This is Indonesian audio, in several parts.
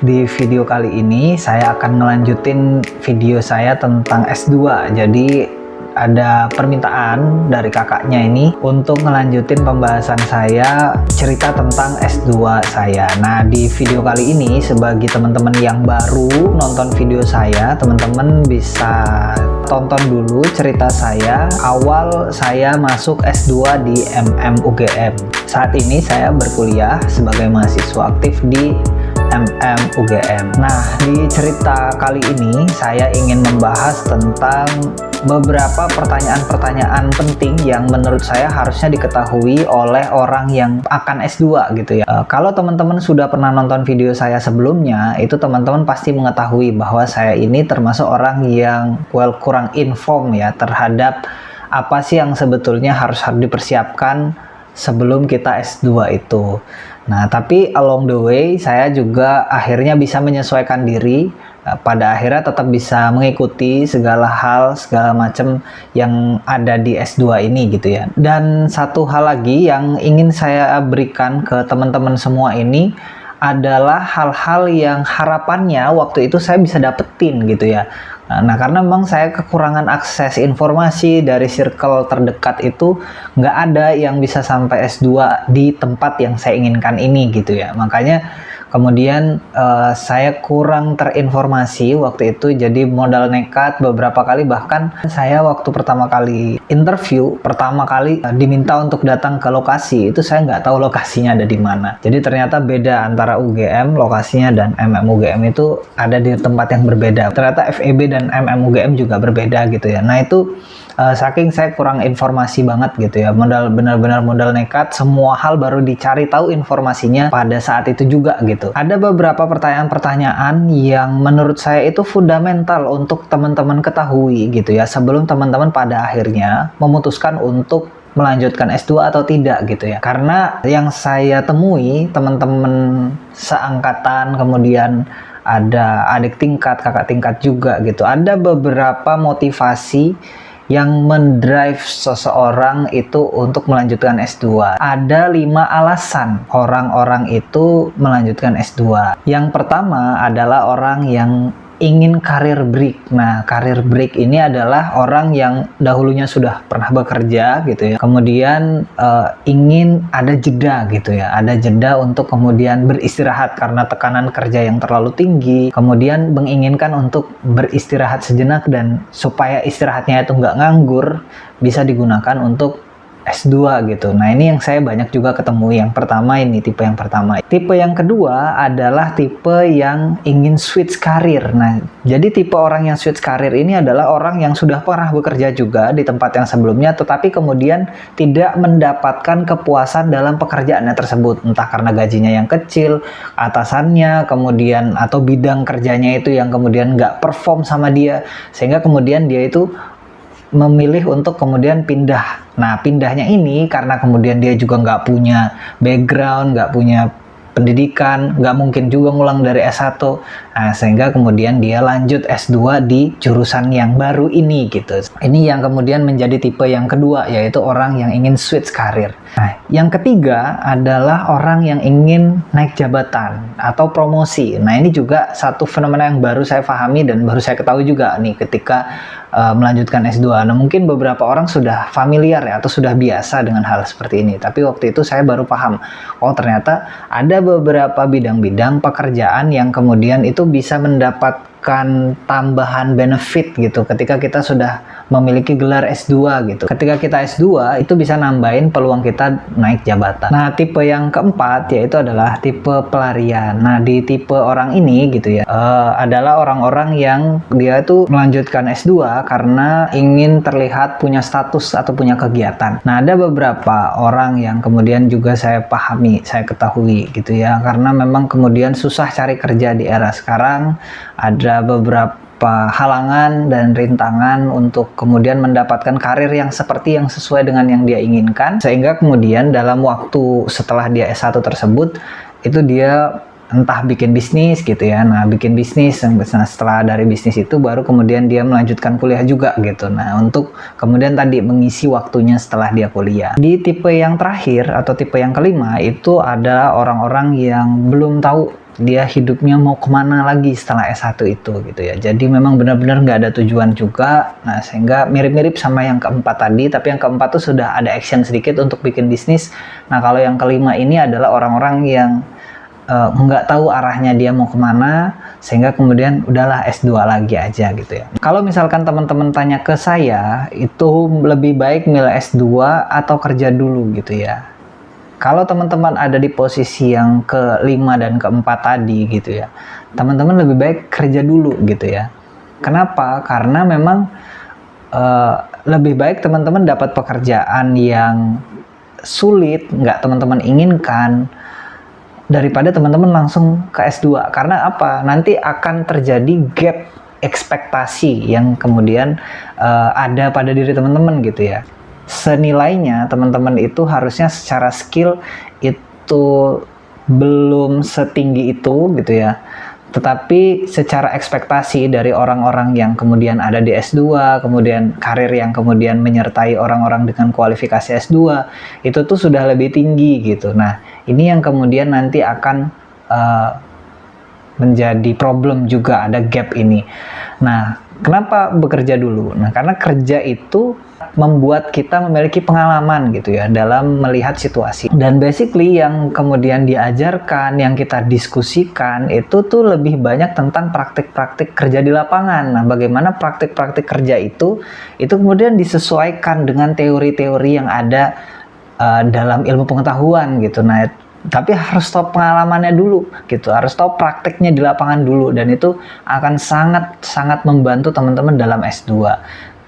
Di video kali ini saya akan ngelanjutin video saya tentang S2. Jadi ada permintaan dari kakaknya ini untuk ngelanjutin pembahasan saya cerita tentang S2 saya. Nah, di video kali ini sebagai teman-teman yang baru nonton video saya, teman-teman bisa tonton dulu cerita saya awal saya masuk S2 di UGM. Saat ini saya berkuliah sebagai mahasiswa aktif di UGM. Nah, di cerita kali ini saya ingin membahas tentang beberapa pertanyaan-pertanyaan penting yang menurut saya harusnya diketahui oleh orang yang akan S2 gitu ya. Kalau teman-teman sudah pernah nonton video saya sebelumnya, itu teman-teman pasti mengetahui bahwa saya ini termasuk orang yang kurang inform ya terhadap apa sih yang sebetulnya harus dipersiapkan sebelum kita S2 itu. Nah, tapi along the way saya juga akhirnya bisa menyesuaikan diri, pada akhirnya tetap bisa mengikuti segala hal, segala macam yang ada di S2 ini gitu ya. Dan satu hal lagi yang ingin saya berikan ke teman-teman semua ini adalah hal-hal yang harapannya waktu itu saya bisa dapetin gitu ya. Nah, karena memang saya kekurangan akses informasi dari circle terdekat itu, nggak ada yang bisa sampai S2 di tempat yang saya inginkan ini gitu ya. Makanya kemudian saya kurang terinformasi waktu itu, jadi modal nekat beberapa kali. Bahkan saya waktu pertama kali interview, pertama kali diminta untuk datang ke lokasi, itu saya nggak tahu lokasinya ada di mana. Jadi ternyata beda antara UGM lokasinya dan UGM itu ada di tempat yang berbeda. Ternyata FEB dan UGM juga berbeda gitu ya. Nah, itu saking saya kurang informasi banget gitu ya, benar-benar modal nekat, semua hal baru dicari tahu informasinya pada saat itu juga gitu. Ada beberapa pertanyaan-pertanyaan yang menurut saya itu fundamental untuk teman-teman ketahui gitu ya, sebelum teman-teman pada akhirnya memutuskan untuk melanjutkan S2 atau tidak gitu ya. Karena yang saya temui teman-teman seangkatan, kemudian ada adik tingkat, kakak tingkat juga gitu, ada beberapa motivasi yang mendrive seseorang itu untuk melanjutkan S2. Ada 5 alasan orang-orang itu melanjutkan S2. Yang pertama adalah orang yang ingin karir break. Nah, karir break ini adalah orang yang dahulunya sudah pernah bekerja gitu ya, kemudian ingin ada jeda gitu ya, ada jeda untuk kemudian beristirahat karena tekanan kerja yang terlalu tinggi, kemudian menginginkan untuk beristirahat sejenak dan supaya istirahatnya itu nggak nganggur, bisa digunakan untuk S2 gitu. Nah, ini yang saya banyak juga ketemu. Yang pertama ini tipe yang pertama. Tipe yang kedua adalah tipe yang ingin switch karir. Nah, jadi tipe orang yang switch karir ini adalah orang yang sudah pernah bekerja juga di tempat yang sebelumnya, tetapi kemudian tidak mendapatkan kepuasan dalam pekerjaannya tersebut. Entah karena gajinya yang kecil, atasannya, kemudian atau bidang kerjanya itu yang kemudian nggak perform sama dia, sehingga kemudian dia itu memilih untuk kemudian pindah. Nah, pindahnya ini karena kemudian dia juga nggak punya background, nggak punya pendidikan, nggak mungkin juga ngulang dari S1. Nah, sehingga kemudian dia lanjut S2 di jurusan yang baru ini gitu. Ini yang kemudian menjadi tipe yang kedua, yaitu orang yang ingin switch karir. Nah, yang ketiga adalah orang yang ingin naik jabatan atau promosi. Nah, ini juga satu fenomena yang baru saya pahami dan baru saya ketahui juga nih ketika melanjutkan S2. Nah, mungkin beberapa orang sudah familiar ya atau sudah biasa dengan hal seperti ini. Tapi waktu itu saya baru paham, oh ternyata ada beberapa bidang-bidang pekerjaan yang kemudian itu bisa mendapatkan tambahan benefit gitu ketika kita sudah memiliki gelar S2 gitu. Ketika kita S2 itu bisa nambahin peluang kita naik jabatan. Nah, tipe yang keempat yaitu adalah tipe pelarian. Nah, di tipe orang ini gitu ya, adalah orang-orang yang dia itu melanjutkan S2 karena ingin terlihat punya status atau punya kegiatan. Nah, ada beberapa orang yang kemudian juga saya pahami, saya ketahui gitu ya, karena memang kemudian susah cari kerja di era sekarang. Ada beberapa halangan dan rintangan untuk kemudian mendapatkan karir yang seperti yang sesuai dengan yang dia inginkan, sehingga kemudian dalam waktu setelah dia S1 tersebut itu dia entah bikin bisnis gitu ya. Nah, bikin bisnis, setelah dari bisnis itu baru kemudian dia melanjutkan kuliah juga gitu. Nah, untuk kemudian tadi mengisi waktunya setelah dia kuliah. Di tipe yang terakhir atau tipe yang kelima itu adalah orang-orang yang belum tahu dia hidupnya mau kemana lagi setelah S1 itu gitu ya. Jadi memang benar-benar nggak ada tujuan juga. Nah, sehingga mirip-mirip sama yang keempat tadi, tapi yang keempat tuh sudah ada action sedikit untuk bikin bisnis. Nah, kalau yang kelima ini adalah orang-orang yang nggak tahu arahnya dia mau kemana, sehingga kemudian udahlah S2 lagi aja gitu ya. Kalau misalkan teman-teman tanya ke saya, itu lebih baik milih S2 atau kerja dulu gitu ya. Kalau teman-teman ada di posisi yang kelima dan keempat tadi gitu ya, teman-teman lebih baik kerja dulu gitu ya. Kenapa? Karena memang lebih baik teman-teman dapat pekerjaan yang sulit, nggak teman-teman inginkan, daripada teman-teman langsung ke S2. Karena apa? Nanti akan terjadi gap ekspektasi yang kemudian ada pada diri teman-teman gitu ya. Senilainya teman-teman itu harusnya secara skill itu belum setinggi itu gitu ya. Tetapi secara ekspektasi dari orang-orang yang kemudian ada di S2, kemudian karir yang kemudian menyertai orang-orang dengan kualifikasi S2, itu tuh sudah lebih tinggi gitu. Nah, ini yang kemudian nanti akan menjadi problem juga, ada gap ini. Nah, kenapa bekerja dulu? Nah, karena kerja itu membuat kita memiliki pengalaman gitu ya dalam melihat situasi. Dan basically yang kemudian diajarkan, yang kita diskusikan itu tuh lebih banyak tentang praktik-praktik kerja di lapangan. Nah, bagaimana praktik-praktik kerja itu kemudian disesuaikan dengan teori-teori yang ada dalam ilmu pengetahuan gitu. Nah, tapi harus tahu pengalamannya dulu gitu, harus tahu prakteknya di lapangan dulu, dan itu akan sangat membantu teman-teman dalam S2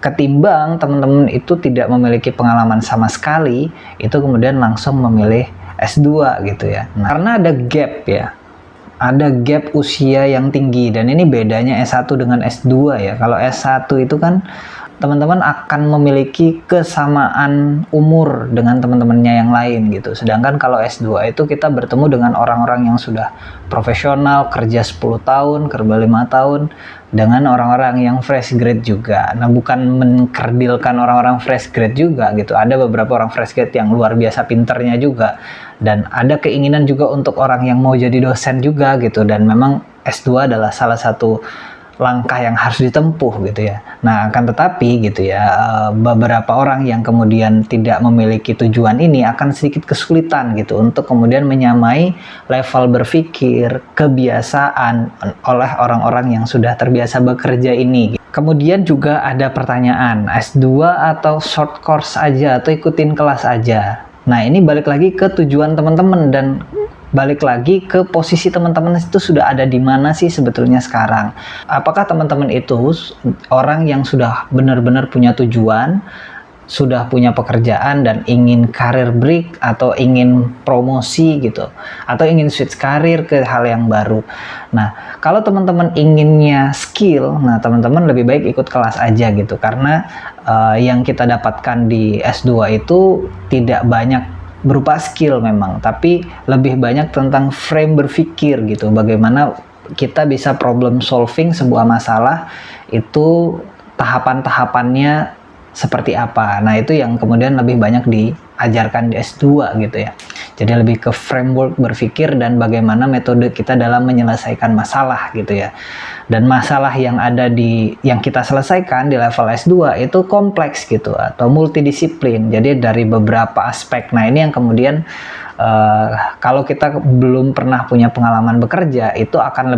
ketimbang teman-teman itu tidak memiliki pengalaman sama sekali, itu kemudian langsung memilih S2 gitu ya. Nah, karena ada gap ya, ada gap usia yang tinggi, dan ini bedanya S1 dengan S2 ya. Kalau S1 itu kan teman-teman akan memiliki kesamaan umur dengan teman-temannya yang lain gitu. Sedangkan kalau S2 itu kita bertemu dengan orang-orang yang sudah profesional, kerja 10 tahun, kerja 5 tahun, dengan orang-orang yang fresh grade juga. Nah, bukan mengkerdilkan orang-orang fresh grade juga gitu. Ada beberapa orang fresh grade yang luar biasa pinternya juga. Dan ada keinginan juga untuk orang yang mau jadi dosen juga gitu. Dan memang S2 adalah salah satu langkah yang harus ditempuh gitu ya. Nah, akan tetapi gitu ya, beberapa orang yang kemudian tidak memiliki tujuan ini akan sedikit kesulitan gitu untuk kemudian menyamai level berpikir, kebiasaan oleh orang-orang yang sudah terbiasa bekerja ini. Kemudian juga ada pertanyaan, S2 atau short course aja atau ikutin kelas aja. Nah, ini balik lagi ke tujuan teman-teman dan balik lagi ke posisi teman-teman itu sudah ada di mana sih sebetulnya sekarang. Apakah teman-teman itu orang yang sudah benar-benar punya tujuan, sudah punya pekerjaan dan ingin karir break atau ingin promosi gitu, atau ingin switch karir ke hal yang baru. Nah, kalau teman-teman inginnya skill, nah teman-teman lebih baik ikut kelas aja gitu, karena yang kita dapatkan di S2 itu tidak banyak berupa skill memang, tapi lebih banyak tentang frame berpikir gitu, bagaimana kita bisa problem solving sebuah masalah itu tahapan-tahapannya seperti apa. Nah, itu yang kemudian lebih banyak diajarkan di S2 gitu ya. Jadi lebih ke framework berpikir dan bagaimana metode kita dalam menyelesaikan masalah gitu ya. Dan masalah yang ada yang kita selesaikan di level S2 itu kompleks gitu atau multidisiplin. Jadi dari beberapa aspek. Nah, ini yang kemudian kalau kita belum pernah punya pengalaman bekerja, itu akan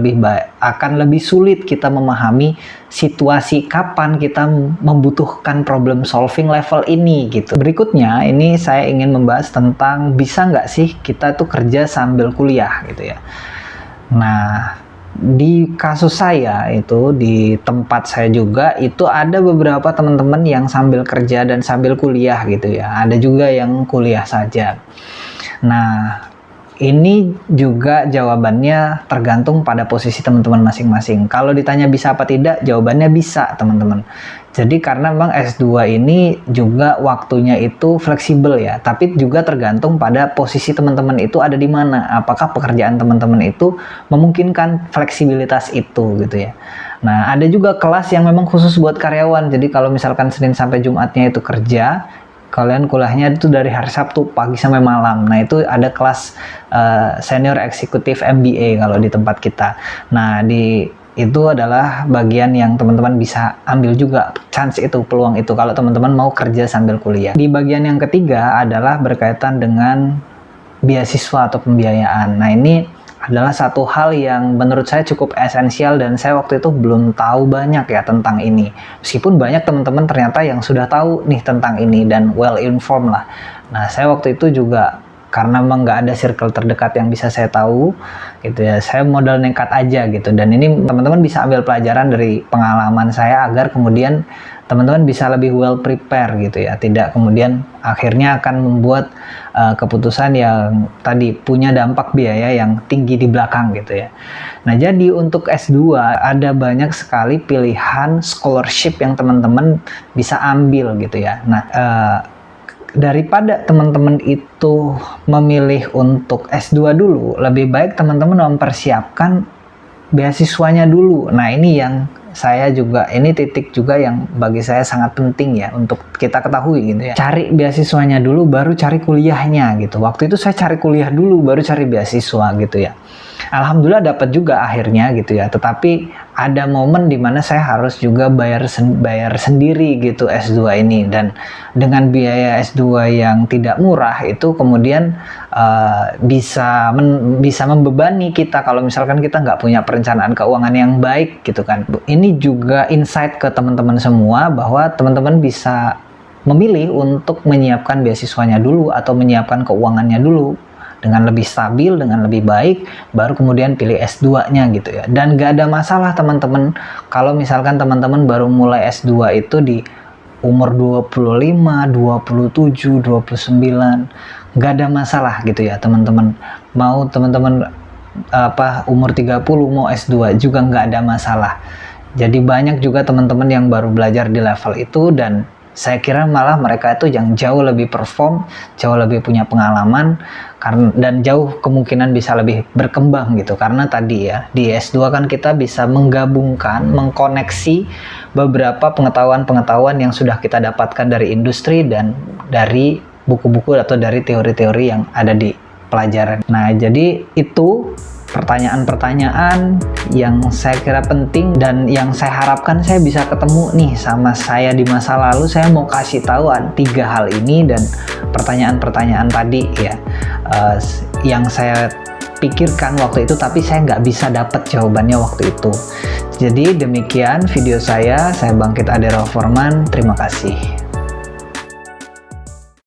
lebih sulit kita memahami situasi kapan kita membutuhkan problem solving level ini gitu. Berikutnya ini saya ingin membahas tentang bisa nggak sih kita tuh kerja sambil kuliah gitu ya. Nah, di kasus saya itu di tempat saya juga itu ada beberapa teman-teman yang sambil kerja dan sambil kuliah gitu ya. Ada juga yang kuliah saja. Nah, ini juga jawabannya tergantung pada posisi teman-teman masing-masing. Kalau ditanya bisa apa tidak, jawabannya bisa, teman-teman. Jadi karena memang S2 ini juga waktunya itu fleksibel ya, tapi juga tergantung pada posisi teman-teman itu ada di mana. Apakah pekerjaan teman-teman itu memungkinkan fleksibilitas itu gitu ya. Nah, ada juga kelas yang memang khusus buat karyawan. Jadi kalau misalkan Senin sampai Jumatnya itu kerja, kalian kuliahnya itu dari hari Sabtu pagi sampai malam. Nah itu ada kelas senior eksekutif MBA kalau di tempat kita. Nah itu adalah bagian yang teman-teman bisa ambil juga chance itu, peluang itu kalau teman-teman mau kerja sambil kuliah. Di bagian yang ketiga adalah berkaitan dengan beasiswa atau pembiayaan. Nah ini adalah satu hal yang menurut saya cukup esensial dan saya waktu itu belum tahu banyak ya tentang ini. Meskipun banyak teman-teman ternyata yang sudah tahu nih tentang ini dan well informed lah. Nah saya waktu itu juga karena memang nggak ada circle terdekat yang bisa saya tahu gitu ya, saya modal nekat aja gitu. Dan ini teman-teman bisa ambil pelajaran dari pengalaman saya agar kemudian teman-teman bisa lebih well prepare gitu ya, tidak kemudian akhirnya akan membuat keputusan yang tadi punya dampak biaya yang tinggi di belakang gitu ya. Nah jadi untuk S2 ada banyak sekali pilihan scholarship yang teman-teman bisa ambil gitu ya. Nah daripada teman-teman itu memilih untuk S2 dulu, lebih baik teman-teman mempersiapkan beasiswanya dulu. Nah ini yang saya juga, ini titik juga yang bagi saya sangat penting ya untuk kita ketahui gitu ya. Cari beasiswanya dulu baru cari kuliahnya gitu. Waktu itu saya cari kuliah dulu baru cari beasiswa gitu ya. Alhamdulillah dapat juga akhirnya gitu ya. Tetapi ada momen dimana saya harus juga bayar sendiri gitu S2 ini, dan dengan biaya S2 yang tidak murah itu kemudian bisa membebani kita kalau misalkan kita nggak punya perencanaan keuangan yang baik gitu kan. Ini juga insight ke teman-teman semua bahwa teman-teman bisa memilih untuk menyiapkan beasiswanya dulu atau menyiapkan keuangannya dulu dengan lebih stabil, dengan lebih baik, baru kemudian pilih S2-nya gitu ya. Dan gak ada masalah teman-teman kalau misalkan teman-teman baru mulai S2 itu di umur 25, 27, 29, gak ada masalah gitu ya teman-teman. Mau teman-teman umur 30 mau S2 juga gak ada masalah. Jadi banyak juga teman-teman yang baru belajar di level itu, dan saya kira malah mereka itu yang jauh lebih perform, jauh lebih punya pengalaman, dan jauh kemungkinan bisa lebih berkembang gitu. Karena tadi ya, di S2 kan kita bisa menggabungkan, mengkoneksi beberapa pengetahuan-pengetahuan yang sudah kita dapatkan dari industri dan dari buku-buku atau dari teori-teori yang ada di pelajaran. Nah, jadi itu pertanyaan-pertanyaan yang saya kira penting dan yang saya harapkan saya bisa ketemu nih sama saya di masa lalu. Saya mau kasih tahu 3 hal ini dan pertanyaan-pertanyaan tadi ya, yang saya pikirkan waktu itu tapi saya nggak bisa dapat jawabannya waktu itu. Jadi demikian video saya Bangkit Adero Forman, terima kasih.